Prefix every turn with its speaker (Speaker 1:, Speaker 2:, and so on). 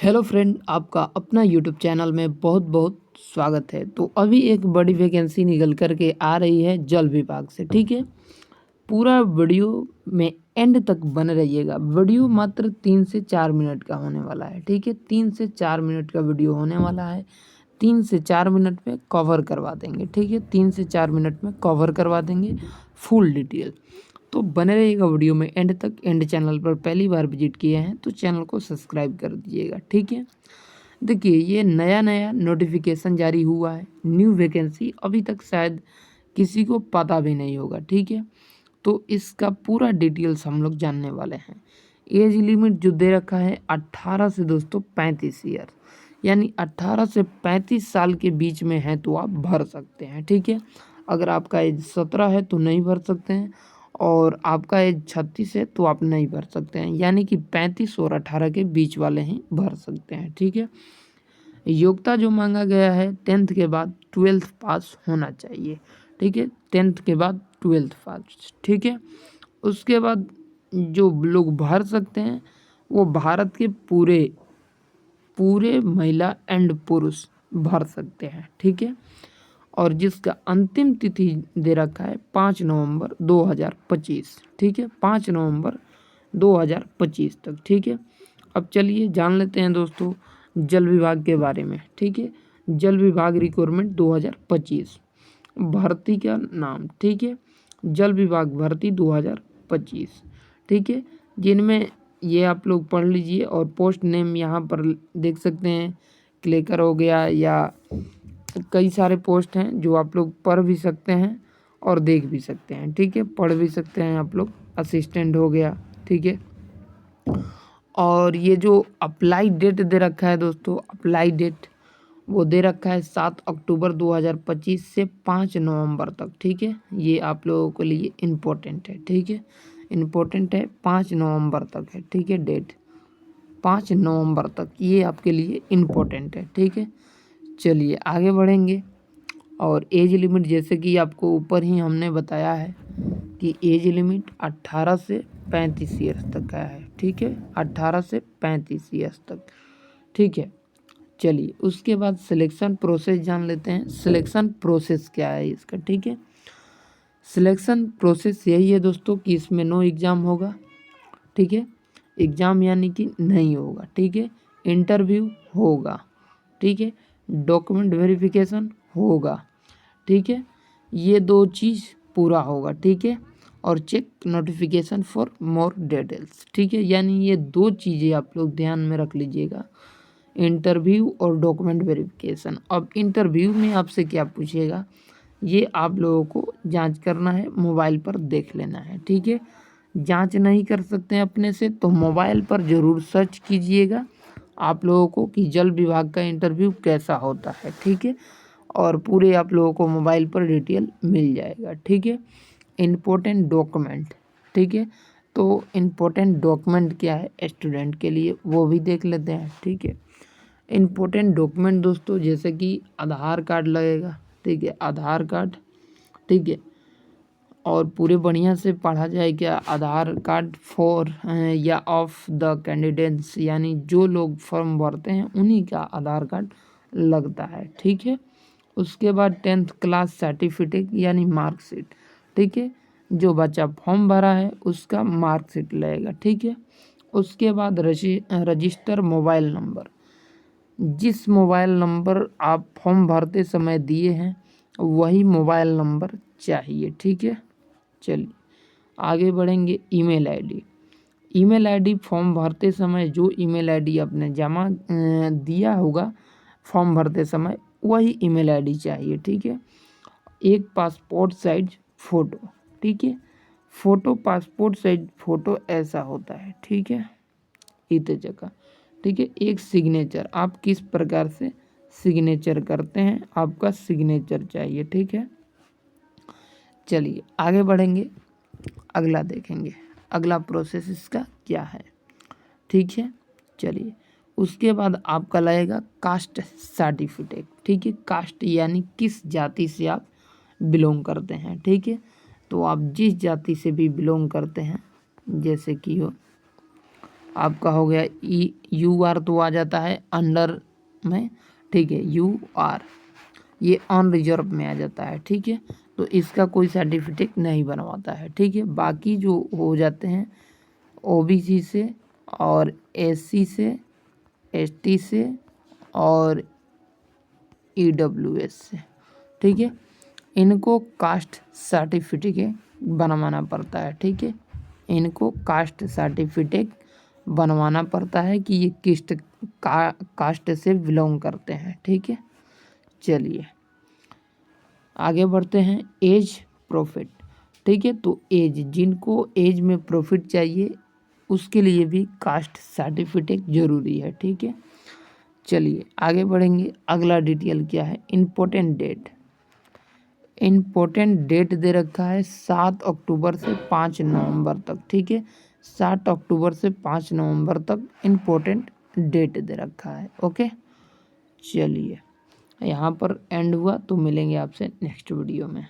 Speaker 1: Hello friend, आपका अपना YouTube channel में बहुत बहुत स्वागत है। तो अभी एक बड़ी वैकेंसी निकल कर के आ रही है जल विभाग से। ठीक है, पूरा वीडियो में एंड तक बने रहिएगा। वीडियो मात्र 3 से 4 मिनट का होने वाला है। ठीक है, 3 से 4 मिनट का वीडियो होने वाला है। 3 से 4 मिनट में कवर करवा देंगे। ठीक है, 3 से 4 मिनट में कवर करवा देंगे फुल डिटेल। तो बने रहिएगा वीडियो में एंड तक। एंड चैनल पर पहली बार विजिट किए हैं तो चैनल को सब्सक्राइब कर दीजिएगा। ठीक है, देखिए ये नया नया नोटिफिकेशन जारी हुआ है, न्यू वैकेंसी, अभी तक शायद किसी को पता भी नहीं होगा। ठीक है, तो इसका पूरा डिटेल्स हम लोग जानने वाले हैं। एज लिमिट जो दे रखा है 18 से दोस्तों 35 ईयर, यानी 18 से 35 साल के बीच में है तो आप भर सकते हैं। ठीक है, अगर आपका एज 17 है तो नहीं भर सकते हैं, और आपका एज 36 है तो आप नहीं भर सकते हैं, यानी कि 35 और 18 के बीच वाले ही भर सकते हैं। ठीक है, योग्यता जो मांगा गया है 10th के बाद 12th पास होना चाहिए। ठीक है, 10th के बाद 12th पास। ठीक है, उसके बाद जो लोग भर सकते हैं वो भारत के पूरे पूरे महिला एंड पुरुष भर सकते हैं। ठीक है, और जिसका अंतिम तिथि दे रखा है 5 नवंबर 2025। ठीक है, 5 नवंबर 2025 तक। ठीक है, अब चलिए जान लेते हैं दोस्तों जल विभाग के बारे में। ठीक है, जल विभाग रिक्वायरमेंट 2025 भर्ती का नाम। ठीक है, जल विभाग भर्ती 2025। ठीक है, जिनमें ये आप लोग पढ़ लीजिए, और पोस्ट नेम यहाँ पर देख सकते हैं, क्लेकर हो गया, या कई सारे पोस्ट हैं जो आप लोग पढ़ भी सकते हैं और देख भी सकते हैं। ठीक है, पढ़ भी सकते हैं आप लोग, असिस्टेंट हो गया। ठीक है, और ये जो अप्लाई डेट दे रखा है दोस्तों, अप्लाई डेट वो दे रखा है 7 अक्टूबर 2025 से 5 नवंबर तक। ठीक है, ये आप लोगों के लिए इम्पोर्टेंट है। ठीक है, इम्पोर्टेंट है, 5 नवंबर तक है। ठीक है, डेट 5 नवंबर तक, ये आपके लिए इम्पोर्टेंट है। ठीक है, चलिए आगे बढ़ेंगे। और एज लिमिट जैसे कि आपको ऊपर ही हमने बताया है कि एज लिमिट 18 से 35 ईयर्स तक का है। ठीक है, 18 से 35 ईयर्स तक। ठीक है, चलिए उसके बाद सिलेक्शन प्रोसेस जान लेते हैं। सिलेक्शन प्रोसेस क्या है इसका। ठीक है, सिलेक्शन प्रोसेस यही है दोस्तों कि इसमें नो एग्ज़ाम होगा। ठीक है, एग्ज़ाम यानी कि नहीं होगा। ठीक है, इंटरव्यू होगा। ठीक है, डॉक्यूमेंट वेरिफिकेशन होगा। ठीक है, ये दो चीज़ पूरा होगा। ठीक है, और check notification for more details. ठीक है, यानी ये दो चीज़ें आप लोग ध्यान में रख लीजिएगा, इंटरव्यू और डॉक्यूमेंट वेरिफिकेशन। अब इंटरव्यू में आपसे क्या पूछेगा, ये आप लोगों को जांच करना है, मोबाइल पर देख लेना है। ठीक है, जांच नहीं कर सकते हैं अपने से तो मोबाइल पर ज़रूर सर्च कीजिएगा आप लोगों को कि जल विभाग का इंटरव्यू कैसा होता है। ठीक है, और पूरे आप लोगों को मोबाइल पर डिटेल मिल जाएगा। ठीक है, इम्पोर्टेंट डॉक्यूमेंट। ठीक है, तो इम्पोर्टेंट डॉक्यूमेंट क्या है स्टूडेंट के लिए वो भी देख लेते हैं। ठीक है, इम्पोर्टेंट डॉक्यूमेंट दोस्तों जैसे कि आधार कार्ड लगेगा। ठीक है, आधार कार्ड। ठीक है, और पूरे बढ़िया से पढ़ा जाए क्या, आधार कार्ड फॉर या ऑफ द कैंडिडेट्स, यानी जो लोग फॉर्म भरते हैं उन्हीं का आधार कार्ड लगता है। ठीक है, उसके बाद 10th क्लास सर्टिफिकेट यानी मार्कशीट। ठीक है, जो बच्चा फॉर्म भरा है उसका मार्कशीट लगेगा। ठीक है, उसके बाद रजिस्टर मोबाइल नंबर, जिस मोबाइल नंबर आप फॉर्म भरते समय दिए हैं वही मोबाइल नंबर चाहिए। ठीक है, चलिए आगे बढ़ेंगे। Email ID, email ID form भरते समय जो ईमेल आईडी आपने जमा दिया होगा फॉर्म भरते समय वही ईमेल आईडी चाहिए। ठीक है, एक पासपोर्ट साइज फ़ोटो। ठीक है, फ़ोटो पासपोर्ट साइज फ़ोटो ऐसा होता है। ठीक है, इतने जगह। ठीक है, एक सिग्नेचर, आप किस प्रकार से सिग्नेचर करते हैं आपका सिग्नेचर चाहिए। ठीक है, चलिए आगे बढ़ेंगे, अगला देखेंगे अगला प्रोसेस इसका क्या है। ठीक है, चलिए उसके बाद आपका लगेगा कास्ट सर्टिफिकेट। ठीक है, कास्ट यानी किस जाति से आप बिलोंग करते हैं। ठीक है, तो आप जिस जाति से भी बिलोंग करते हैं, जैसे कि हो आपका हो गया UR तो आ जाता है अंडर में, ठीक है, UR ये ऑन रिजर्व में आ जाता है, ठीक है। तो इसका कोई सर्टिफिकेट नहीं बनवाता है, ठीक है। बाकी जो हो जाते हैं OBC से और SC से, ST से और EWS से, ठीक है, इनको कास्ट सर्टिफिकेट बनवाना पड़ता है, ठीक है। इनको कास्ट सर्टिफिकेट बनवाना पड़ता है कि ये किस कास्ट से बिलोंग करते हैं, ठीक है। चलिए आगे बढ़ते हैं। एज प्रॉफिट, ठीक है। तो एज, जिनको एज में प्रॉफिट चाहिए उसके लिए भी कास्ट सर्टिफिकेट ज़रूरी है, ठीक है। चलिए आगे बढ़ेंगे। अगला डिटेल क्या है, इम्पोर्टेंट डेट। इम्पोर्टेंट डेट दे रखा है 7 अक्टूबर से 5 नवंबर तक, ठीक है। 7 अक्टूबर से 5 नवंबर तक इम्पोर्टेंट डेट दे रखा है, ओके। चलिए यहाँ पर एंड हुआ, तो मिलेंगे आपसे नेक्स्ट वीडियो में।